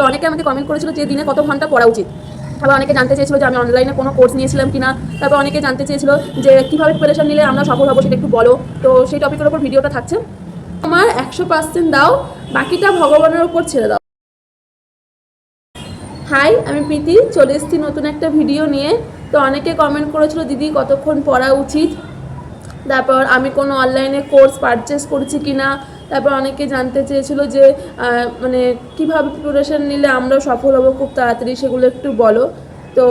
অনেকে আমাকে কমেন্ট করেছিল যে দিনে কত ঘন্টা পড়া উচিত। আবার অনেকে জানতে চেয়েছিল যে আমি অনলাইনে কোনো কোর্স নিয়েছিলাম কিনা। তারপর অনেকে জানতে চেয়েছিল যে কীভাবে প্রিপারেশন নিলে আমরা সফল হবো সেটা একটু বলো। তো সেই টপিকের ওপর ভিডিওটা থাকছে। আমার 100% দাও, বাকিটা ভগবানের ওপর ছেড়ে দাও। হাই, আমি প্রীতি, চলে এসেছি নতুন একটা ভিডিও নিয়ে। তো অনেকে কমেন্ট করেছিল দিদি কতক্ষণ পড়া উচিত, তারপর আমি কোনো অনলাইনে কোর্স পারচেস করছি কি না। তারপর অনেকে জানতে চেয়েছিল যে মানে কীভাবে প্রিপারেশন নিলে আমরাও সফল হবো খুব তাড়াতাড়ি, সেগুলো একটু বলো। তো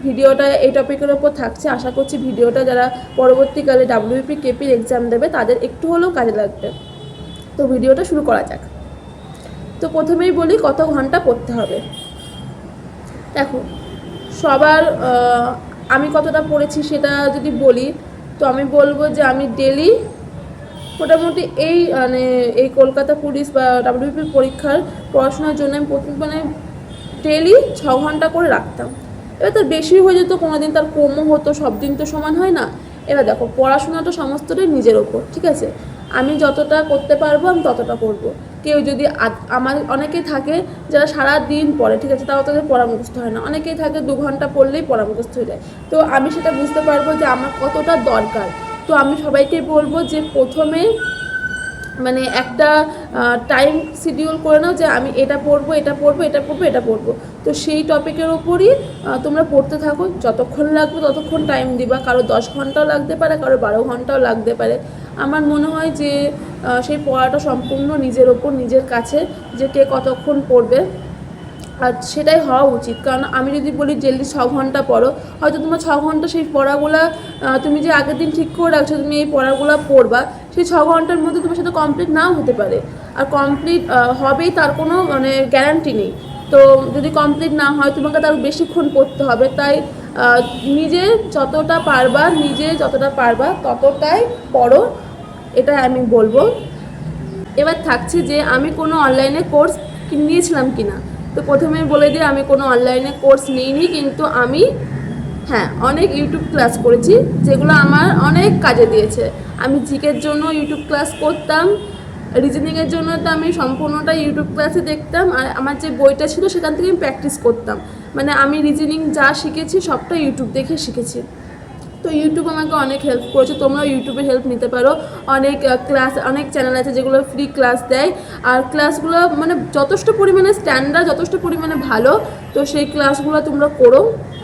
ভিডিওটা এই টপিকের ওপর থাকছে। আশা করছি ভিডিওটা যারা পরবর্তীকালে ডাব্লিউপি কেপির এক্সাম দেবে তাদের একটু হলেও কাজে লাগবে। তো ভিডিওটা শুরু করা যাক। তো প্রথমেই বলি কত ঘন্টা পড়তে হবে। দেখো, সবার আমি কতটা পড়েছি সেটা যদি বলি, তো আমি বলবো যে আমি ডেলি মোটামুটি এই কলকাতা পুলিশ বা ডাব্লিউপি পরীক্ষার পড়াশোনার জন্য আমি মানে ডেলি 6 ঘন্টা করে রাখতাম। এবার তার বেশি হয়ে যেত, কোনো দিন তার কমও হতো, সব দিন তো সমান হয় না। এবার দেখো, পড়াশোনাটা সমস্তটাই নিজের ওপর, ঠিক আছে। আমি যতটা করতে পারবো আমি ততটা করব। কেউ যদি আমার অনেকেই থাকে যারা সারা দিন পড়ে, ঠিক আছে, তাও তাদের পড়া মুখস্থ হয় না। অনেকেই থাকে 2 ঘন্টা পড়লেই পড়া মুখস্থ হয়ে যায়। তো আমি সেটা বুঝতে পারবো যে আমার কতটা দরকার। তো আমি সবাইকে বলবো যে প্রথমে মানে একটা টাইম শিডিউল করে নাও যে আমি এটা পড়বো, এটা পড়বো, এটা পড়বো, এটা পড়বো। তো সেই টপিকের ওপরই তোমরা পড়তে থাকো। যতক্ষণ লাগবে ততক্ষণ টাইম দিবা। কারো 10 ঘন্টাও লাগতে পারে, কারো 12 ঘন্টাও লাগতে পারে। আমার মনে হয় যে সেই পড়াটা সম্পূর্ণ নিজের ওপর, নিজের কাছে, যে কে কতক্ষণ পড়বে। আর সেটাই হওয়া উচিত। কারণ আমি যদি বলি জলদি 6 ঘন্টা পড়ো, হয়তো তোমার 6 ঘন্টা সেই পড়াগুলা তুমি যে আগের দিন ঠিক করে রাখছো তুমি এই পড়াগুলো পড়বা, সেই 6 ঘন্টার মধ্যে তোমার সেটা কমপ্লিট নাও হতে পারে। আর কমপ্লিট হবেই তার কোনো মানে গ্যারান্টি নেই। তো যদি কমপ্লিট না হয় তোমাকে তার বেশিক্ষণ পড়তে হবে। তাই নিজে যতটা পারবা ততটাই পড়ো, এটা আমি বলবো। এবার থাকছে যে আমি কোনো অনলাইনে কোর্স নিয়েছিলাম কি না। তো প্রথমে বলে দিই আমি কোনো অনলাইনে কোর্স নিইনি, কিন্তু আমি অনেক ইউটিউব ক্লাস করেছি যেগুলো আমার অনেক কাজে দিয়েছে। আমি জিকের জন্য ইউটিউব ক্লাস করতাম, রিজনিংয়ের জন্য তো আমি সম্পূর্ণটা ইউটিউব ক্লাসে দেখতাম। আর আমার যে বইটা ছিল সেখান থেকে আমি প্র্যাকটিস করতাম। মানে আমি রিজনিং যা শিখেছি সবটা ইউটিউব দেখে শিখেছি। তো ইউটিউব আমাকে অনেক হেল্প করেছে। তোমরাও ইউটিউবে হেল্প নিতে পারো। অনেক ক্লাস, অনেক চ্যানেল আছে যেগুলো ফ্রি ক্লাস দেয়। আর ক্লাসগুলো মানে যথেষ্ট পরিমাণে স্ট্যান্ডার্ড, যথেষ্ট পরিমাণে ভালো। তো সেই ক্লাসগুলো তোমরা করো,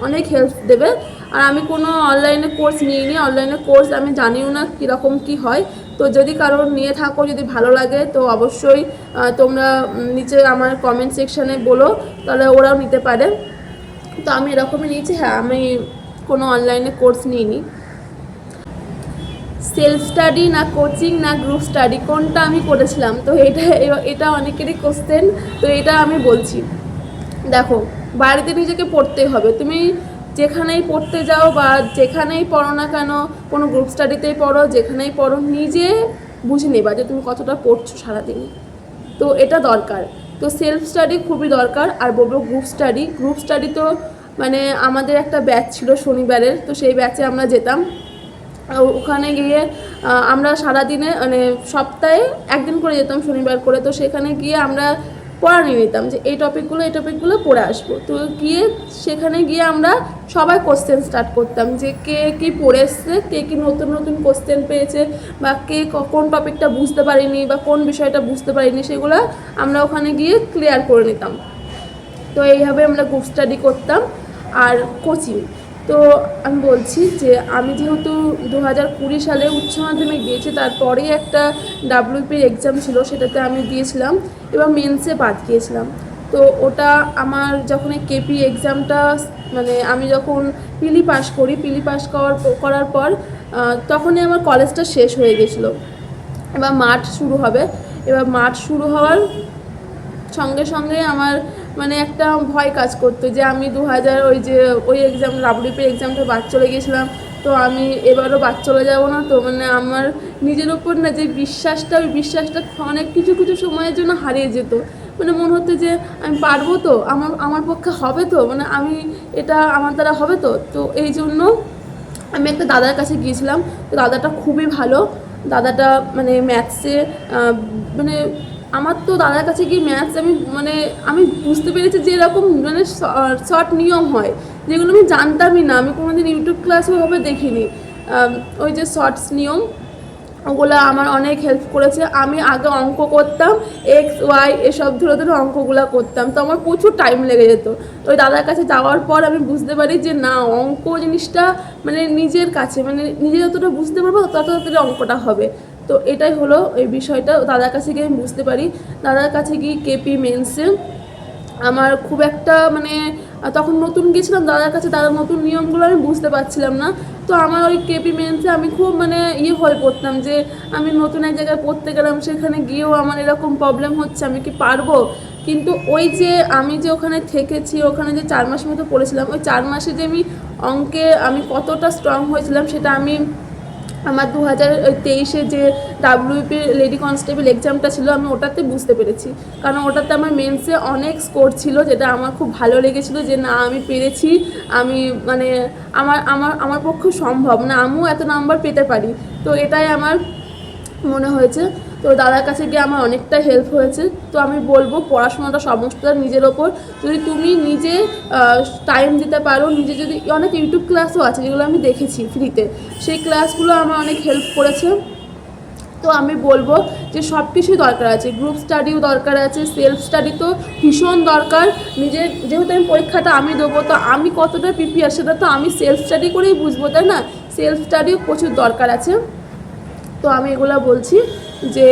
অনেক হেল্প দেবে। আর আমি কোনো অনলাইনে কোর্স নিইনি। অনলাইনে কোর্স আমি জানিও না কীরকম কী হয়। তো যদি কারোর নিয়ে থাকো, যদি ভালো লাগে, তো অবশ্যই তোমরা নিচে আমার কমেন্ট সেকশানে বলো, তাহলে ওরাও নিতে পারে। তো আমি এরকমই নিয়েছি। আমি কোনো অনলাইনে কোর্স নিইনি। সেলফ স্টাডি না কোচিং না গ্রুপ স্টাডি, কোনটা আমি করেছিলাম? তো এটা অনেকেরই কোশ্চেন। তো এটা আমি বলছি, দেখো, বাড়িতে নিজেকে পড়তেই হবে। তুমি যেখানেই পড়তে যাও বা যেখানেই পড়ো না কেন, কোনো গ্রুপ স্টাডিতেই পড়ো, যেখানেই পড়ো, নিজে বুঝে নেবা যে তুমি কতটা পড়ছো সারাদিনে। তো এটা দরকার। তো সেলফ স্টাডি খুবই দরকার। আর বলবো গ্রুপ স্টাডি তো মানে আমাদের একটা ব্যাচ ছিল শনিবারের, তো সেই ব্যাচে আমরা যেতাম। ওখানে গিয়ে আমরা সারাদিনে মানে সপ্তাহে একদিন করে যেতাম, শনিবার করে। তো সেখানে গিয়ে আমরা পড়া নিয়ে নিতাম যে এই টপিকগুলো পড়ে আসবো। তো সেখানে গিয়ে আমরা সবাই কোশ্চেন স্টার্ট করতাম যে কে কী পড়ে এসছে, কে কী নতুন নতুন কোশ্চেন পেয়েছে, বা কে কোন টপিকটা বুঝতে পারিনি বা কোন বিষয়টা বুঝতে পারিনি, সেগুলো আমরা ওখানে গিয়ে ক্লিয়ার করে নিতাম। তো এইভাবে আমরা গ্রুপ স্টাডি করতাম। আর কোচিং, তো আমি বলছি যে আমি যেহেতু 2020 সালে উচ্চ মাধ্যমিক দিয়েছি, তারপরেই একটা ডাব্লিউপির এক্সাম ছিল, সেটাতে আমি দিয়েছিলাম এবং মেন্সে বাদ গিয়েছিলাম। তো ওটা আমার যখন এই কেপি এক্সামটা মানে আমি যখন পিলি পাস করার পর তখনই আমার কলেজটা শেষ হয়ে গেছিলো। এবার মাঠ শুরু হওয়ার সঙ্গে সঙ্গে আমার মানে একটা ভয় কাজ করতো যে আমি 2000 ওই এক্সাম ডাব্লিউপি এক্সামটা বাদ চলে গেছিলাম। তো আমি এবারও বাদ চলে যাব না। তো মানে আমার নিজের ওপর না যে ওই বিশ্বাসটা অনেক কিছু সময়ের জন্য হারিয়ে যেত। মানে মনে হতো যে আমি পারবো তো, আমার পক্ষে হবে তো, মানে এটা আমার দ্বারা হবে তো। তো এই জন্য আমি একটা দাদার কাছে গিয়েছিলাম। তো দাদাটা খুবই ভালো। দাদাটা মানে ম্যাথসে মানে আমার তো দাদার কাছে গিয়ে ম্যাথস আমি বুঝতে পেরেছি যে এরকম শর্ট নিয়ম হয়, যেগুলো আমি জানতামই না, আমি কোনোদিন ইউটিউব ক্লাস ওইভাবে দেখিনি। ওই যে শর্টস নিয়ম, ওগুলো আমার অনেক হেল্প করেছে। আমি আগে অঙ্ক করতাম, এক্স ওয়াই এসব ধরে ধরে অঙ্কগুলো করতাম, তো আমার প্রচুর টাইম লেগে যেত। ওই দাদার কাছে যাওয়ার পর আমি বুঝতে পারি যে না, অঙ্ক জিনিসটা নিজের কাছে, নিজে যতটা বুঝতে পারবো তত তাড়াতাড়ি অঙ্কটা হবে। তো এটাই হলো এই বিষয়টা, দাদার কাছে গিয়ে আমি বুঝতে পারি। দাদার কাছে গিয়ে কেপি মেন্সে আমার খুব একটা তখন নতুন গেছিলাম দাদার কাছে, দাদার নতুন নিয়মগুলো আমি বুঝতে পারছিলাম না। তো আমার ওই কেপি মেন্সে আমি খুব হয়ে পড়তাম যে আমি নতুন এক জায়গায় পড়তে গেলাম, সেখানে গিয়েও আমার এরকম প্রবলেম হচ্ছে, আমি কি পারবো? কিন্তু ওই যে আমি যে ওখানে থেকেছি, ওখানে যে 4 মাস মতো পড়েছিলাম, ওই 4 মাসে যে অঙ্কে আমি কতটা স্ট্রং হয়েছিলাম সেটা আমি আমার 2023-এ যে ডাব্লিউপি লেডি কনস্টেবল এক্সামটা ছিল, আমি ওটাতে বুঝতে পেরেছি। কারণ ওটাতে আমার মেন্সে অনেক স্কোর ছিল, যেটা আমার খুব ভালো লেগেছিলো যে না, আমি পেরেছি, আমি আমার আমার আমার পক্ষে সম্ভব না, আমিও এত নাম্বার পেতে পারি। তো এটাই আমার মনে হয়েছে। তো দাদার কাছে গিয়ে আমার অনেকটা হেল্প হয়েছে। তো আমি বলবো পড়াশোনাটা সমস্তটা নিজের ওপর, যদি তুমি নিজে টাইম দিতে পারো, নিজে যদি, অনেক ইউটিউব ক্লাসও আছে যেগুলো আমি দেখেছি ফ্রিতে, সেই ক্লাসগুলো আমার অনেক হেল্প করেছে। তো আমি বলবো যে সব কিছুই দরকার আছে, গ্রুপ স্টাডিও দরকার আছে, সেলফ স্টাডি তো ভীষণ দরকার। নিজের, যেহেতু আমি পরীক্ষাটা আমি দেবো, তো আমি কতটা প্রিপেয়ার সেটা তো আমি সেলফ স্টাডি করেই বুঝবো, তাই না? সেলফ স্টাডিও প্রচুর দরকার আছে। তো আমি এগুলো বলছি যে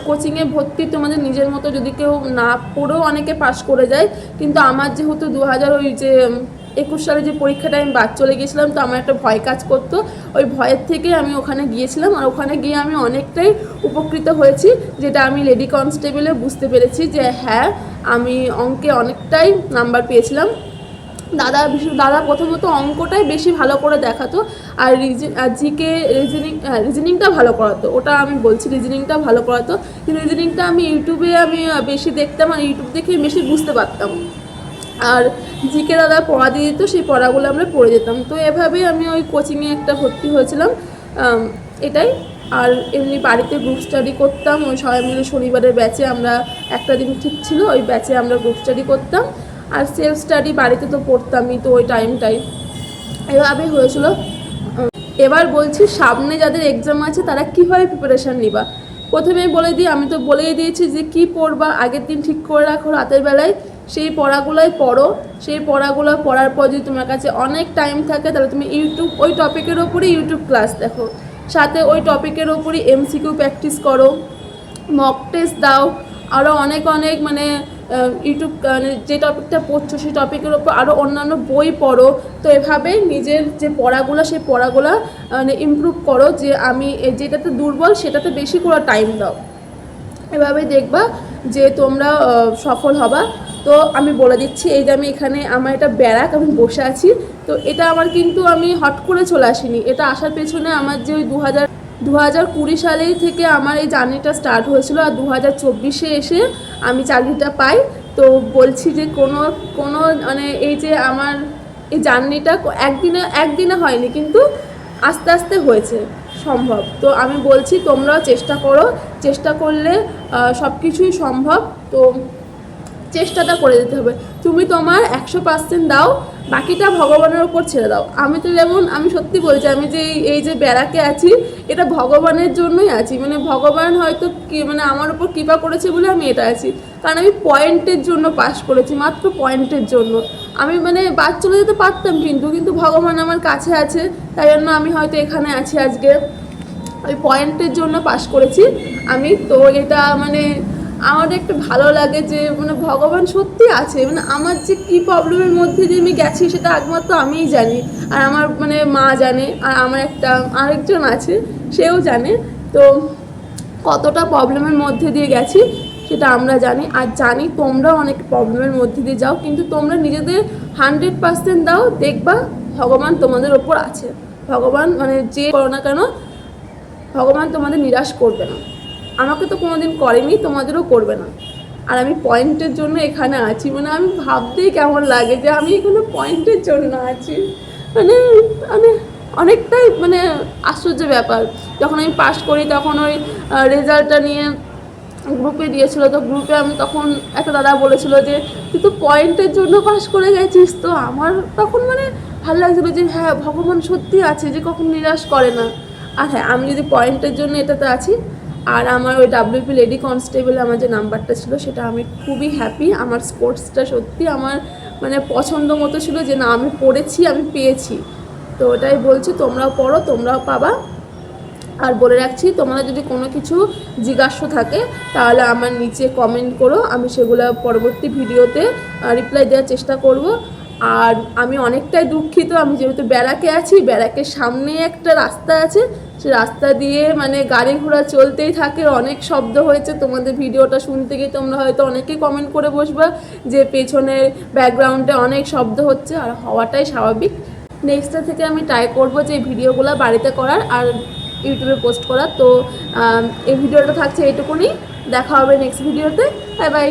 কোচিংয়ে ভর্তি তোমাদের নিজের মতো, যদি কেউ না পড়েও অনেকে পাশ করে যায়, কিন্তু আমার যেহেতু 2021 সালে যে পরীক্ষাটা আমি বাদ চলে গিয়েছিলাম, তো আমার একটা ভয় কাজ করতো, ওই ভয়ের থেকে আমি ওখানে গিয়েছিলাম, আর ওখানে গিয়ে আমি অনেকটাই উপকৃত হয়েছি, যেটা আমি লেডি কনস্টেবলে বুঝতে পেরেছি যে হ্যাঁ, আমি অঙ্কে অনেকটাই নাম্বার পেয়েছিলাম। দাদা প্রথমত অঙ্কটাই বেশি ভালো করে দেখাতো, আর জিকে রিজনিংটা ভালো করাতো, ওটা আমি বলছি, রিজনিংটা ভালো করাতো। কিন্তু রিজনিংটা আমি ইউটিউবে বেশি দেখতাম, আর ইউটিউব দেখে বেশি বুঝতে পারতাম। আর জিকে দাদা পড়া দিয়ে দিত, সেই পড়াগুলো আমরা পড়ে যেতাম। তো এভাবেই আমি ওই কোচিংয়ে একটা ভর্তি হয়েছিলাম, এটাই। আর এমনি বাড়িতে গ্রুপ স্টাডি করতাম, ওই সবাই মিলে শনিবারের ব্যাচে, আমরা একটা দিন ঠিক ছিল, ওই ব্যাচে আমরা গ্রুপ স্টাডি করতাম। আর সেলফ স্টাডি বাড়িতে তো পড়তামই, তো ওই টাইমটাই এভাবেই হয়েছিল। এবার বলছি সামনে যাদের এক্সাম আছে তারা কীভাবে প্রিপারেশান নিবা। প্রথমে বলে দিই, আমি তো বলেই দিয়েছি যে কি পড়বা, আগের দিন ঠিক করে রাখো রাতের বেলায়, সেই পড়াগুলোই পড়ো। সেই পড়াগুলো পড়ার পর যদি তোমার কাছে অনেক টাইম থাকে, তাহলে তুমি ইউটিউব, ওই টপিকের ওপরই ইউটিউব ক্লাস দেখো, সাথে ওই টপিকের ওপরই এমসিকিউ প্র্যাকটিস করো, মক টেস্ট দাও, আরও অনেক ইউটিউব যে টপিকটা পড়ছো সেই টপিকের ওপর আরও অন্যান্য বই পড়ো। তো এভাবে নিজের যে পড়াগুলো, সেই পড়াগুলো ইমপ্রুভ করো, যে আমি যেটাতে দুর্বল সেটাতে বেশি করে টাইম দাও। এভাবে দেখবা যে তোমরা সফল হবা। তো আমি বলে দিচ্ছি, এই যে আমি এখানে আমার এটা ব্যারাক, আমি বসে আছি। তো এটা আমার কিন্তু আমি হট করে চলে আসিনি, এটা আসার পেছনে আমার যে ওই 2020 সালেই থেকে আমার এই জার্নিটা স্টার্ট হয়েছিল, আর 2024-এ এসে আমি চাকরিটা পাই। তো বলছি যে কোনো এই যে আমার এই জার্নিটা একদিনে হয়নি, কিন্তু আস্তে আস্তে হয়েছে সম্ভব। তো আমি বলছি তোমরাও চেষ্টা করো, চেষ্টা করলে সব কিছুই সম্ভব। তো চেষ্টাটা করে যেতে হবে, তুমি তোমার 100% দাও, বাকিটা ভগবানের ওপর ছেড়ে দাও। আমি তো যেমন, আমি সত্যি বলছি, আমি যে এই যে ব্যারাকে আছি, এটা ভগবানের জন্যই আছি, ভগবান হয়তো কি আমার ওপর কৃপা করেছে বলে আমি এটা আছি। কারণ আমি পয়েন্টের জন্য পাস করেছি, মাত্র পয়েন্টের জন্য। আমি বাদ চলে যেতে পারতাম, কিন্তু ভগবান আমার কাছে আছে, তাই জন্য আমি হয়তো এখানে আছি আজকে, ওই পয়েন্টের জন্য পাস করেছি আমি। তো এটা আমার একটু ভালো লাগে যে ভগবান সত্যি আছে, আমার যে কী প্রবলেমের মধ্যে দিয়ে আমি গেছি সেটা একমাত্র আমিই জানি, আর আমার মা জানে, আর আমার আরেকজন আছে সেও জানে। তো কতটা প্রবলেমের মধ্যে দিয়ে গেছি সেটা আমরা জানি, আর জানি তোমরাও অনেক প্রবলেমের মধ্যে দিয়ে যাও, কিন্তু তোমরা নিজেদের 100% দাও, দেখবা ভগবান তোমাদের ওপর আছে। ভগবান যে করো না কেন, ভগবান তোমাদের নিরাশ করবে না। আমাকে তো কোনোদিন করেনি, তোমাদেরও করবে না। আর আমি পয়েন্টের জন্য এখানে আছি, আমি ভাবতেই কেমন লাগে যে আমি এখানে পয়েন্টের জন্য আছি। অনেকটাই আশ্চর্য ব্যাপার। যখন আমি পাস করি তখন ওই রেজাল্টটা নিয়ে গ্রুপে দিয়েছিল, তো গ্রুপে আমি তখন একটা দাদা বলেছিল যে তুই তো পয়েন্টের জন্য পাস করে গেছিস। তো আমার তখন মানে ভালো লাগছিলো যে হ্যাঁ ভগবান সত্যি আছে, যে কখন নিরাশ করে না। আর হ্যাঁ, আমি যদি পয়েন্টের জন্য এটাতে আছি, আর আমার ওই ডাব্লিউপি লেডি কনস্টেবলে আমার যে নাম্বারটা ছিল সেটা আমি খুবই হ্যাপি। আমার স্পোর্টসটা সত্যি আমার মানে পছন্দ মতো ছিল, যে না আমি পড়েছি, আমি পেয়েছি। তো ওটাই বলছি, তোমরাও পড়ো, তোমরাও পাবা। আর বলে রাখছি, তোমাদের যদি কোনো কিছু জিজ্ঞাসা থাকে তাহলে আমার নিচে কমেন্ট করো, আমি সেগুলো পরবর্তী ভিডিওতে রিপ্লাই দেওয়ার চেষ্টা করব। আর আমি অনেকটাই দুঃখিত, আমি যেহেতু ব্যারাকে আছি, ব্যারাকের সামনে একটা রাস্তা আছে, সে রাস্তা দিয়ে মানে গাড়ি ঘোড়া চলতেই থাকে, অনেক শব্দ হয়েছে। তোমাদের ভিডিওটা শুনতে গিয়ে তোমরা হয়তো অনেকেই কমেন্ট করে বসবা যে পেছনের ব্যাকগ্রাউন্ডে অনেক শব্দ হচ্ছে, আর হওয়াটাই স্বাভাবিক। নেক্সটটা থেকে আমি ট্রাই করবো যে ভিডিওগুলো বাড়িতে করার আর ইউটিউবে পোস্ট করার। তো এই ভিডিওটা থাকছে এইটুকুনি, দেখা হবে নেক্সট ভিডিওতে। Bye bye.